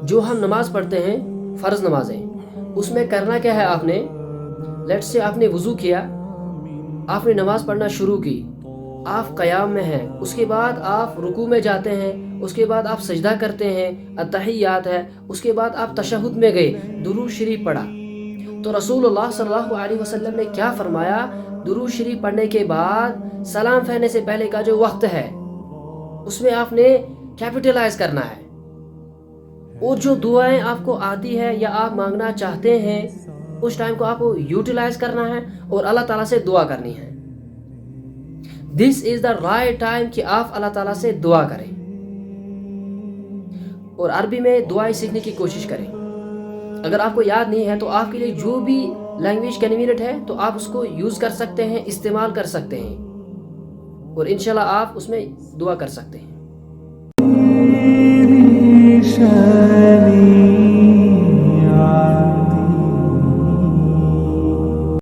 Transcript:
جو ہم نماز پڑھتے ہیں فرض نمازیں، اس میں کرنا کیا ہے؟ آپ نے لیٹ سے آپ نے وضو کیا، آپ نے نماز پڑھنا شروع کی، آپ قیام میں ہیں، اس کے بعد آپ رکوع میں جاتے ہیں، اس کے بعد آپ سجدہ کرتے ہیں، التحیات ہے، اس کے بعد آپ تشہد میں گئے، درود شریف پڑھا، تو رسول اللہ صلی اللہ علیہ وسلم نے کیا فرمایا؟ درود شریف پڑھنے کے بعد سلام پھیرنے سے پہلے کا جو وقت ہے اس میں آپ نے کیپٹلائز کرنا ہے، اور جو دعائیں آپ کو آتی ہے یا آپ مانگنا چاہتے ہیں اس ٹائم کو آپ کو یوٹیلائز کرنا ہے اور اللہ تعالیٰ سے دعا کرنی ہے۔ دس از دا رائٹ ٹائم کہ آپ اللہ تعالیٰ سے دعا کریں، اور عربی میں دعائیں سیکھنے کی کوشش کریں۔ اگر آپ کو یاد نہیں ہے تو آپ کے لیے جو بھی لینگویج کنویننٹ ہے تو آپ اس کو یوز کر سکتے ہیں، استعمال کر سکتے ہیں، اور انشاءاللہ آپ اس میں دعا کر سکتے ہیں۔